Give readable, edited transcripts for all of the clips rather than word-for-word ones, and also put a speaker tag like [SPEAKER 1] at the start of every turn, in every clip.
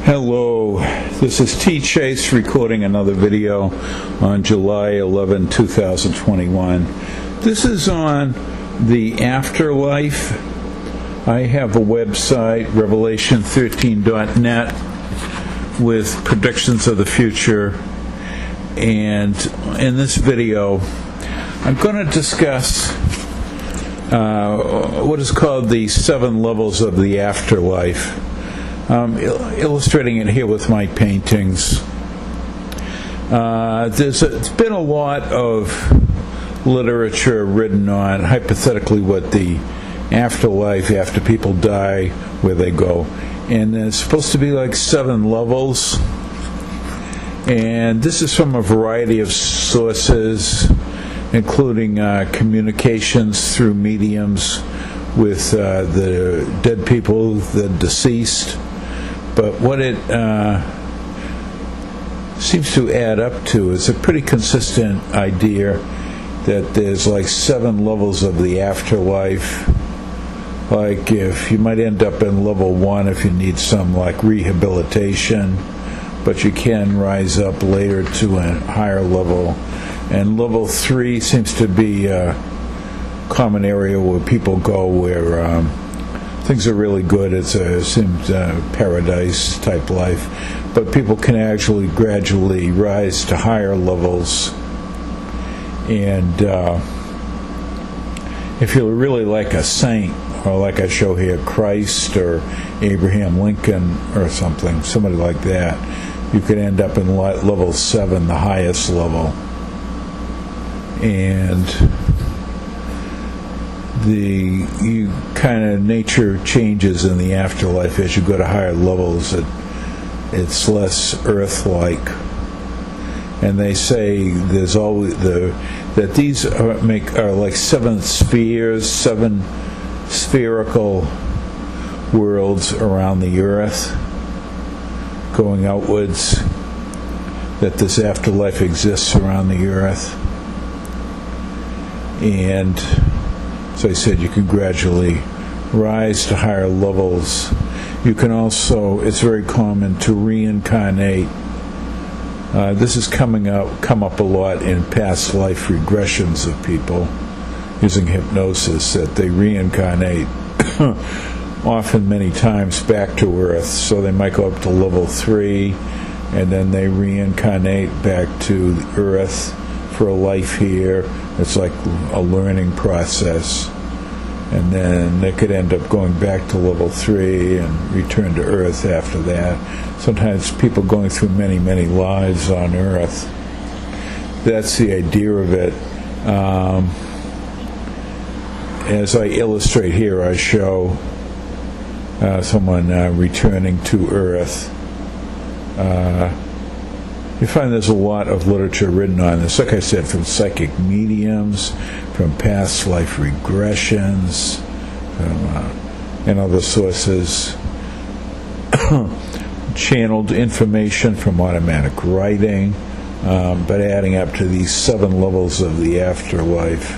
[SPEAKER 1] Hello, this is T. Chase recording another video on July 11, 2021. This is on the Afterlife. I have a website, revelation13.net, with predictions of the future. And in this video, I'm going to discuss what is called the 7 levels of the afterlife. Illustrating it here with my paintings. It's been a lot of literature written on hypothetically what the afterlife, after people die, where they go. And there's supposed to be like 7 levels. And this is from a variety of sources, including communications through mediums with the dead people, the deceased. But what it seems to add up to is a pretty consistent idea that there's like 7 levels of the afterlife. Like if you might end up in level 1 if you need some like rehabilitation, but you can rise up later to a higher level. And level 3 seems to be a common area where people go where things are really good. It seems paradise type life, but people can actually gradually rise to higher levels. And if you're really like a saint, or like I show here, Christ or Abraham Lincoln or somebody like that, you could end up in level 7, the highest level. And the kind of nature changes in the afterlife as you go to higher levels. It's less earth-like, and they say there's always that these are like 7 spheres, 7 spherical worlds around the earth, going outwards. That this afterlife exists around the earth, and so I said you can gradually rise to higher levels. You can also, it's very common to reincarnate. This has come up a lot in past life regressions of people using hypnosis, that they reincarnate often many times back to Earth. So they might go up to level 3 and then they reincarnate back to Earth for a life here. It's like a learning process, and then they could end up going back to level 3 and return to Earth after that. Sometimes people going through many, many lives on Earth. That's the idea of it. As I illustrate here, I show someone returning to Earth. You find there's a lot of literature written on this, like I said, from psychic mediums, from past life regressions, and other sources, channeled information from automatic writing, but adding up to these 7 levels of the afterlife,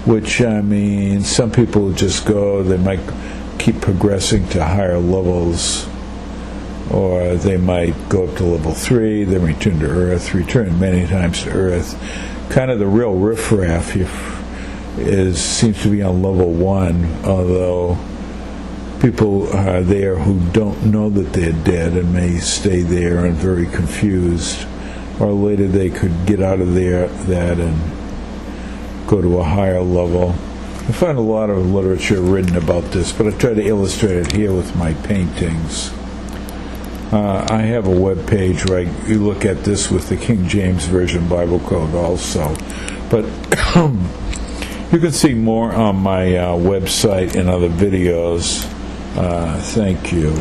[SPEAKER 1] which, I mean, some people just go, they might keep progressing to higher levels, or they might go up to level 3, then return to Earth, return many times to Earth. Kind of the real riffraff seems to be on level 1, although people are there who don't know that they're dead and may stay there and very confused, or later they could get out of that and go to a higher level. I find a lot of literature written about this, but I try to illustrate it here with my paintings. I have a web page where you look at this with the King James Version Bible Code also. But you can see more on my website and other videos. Thank you.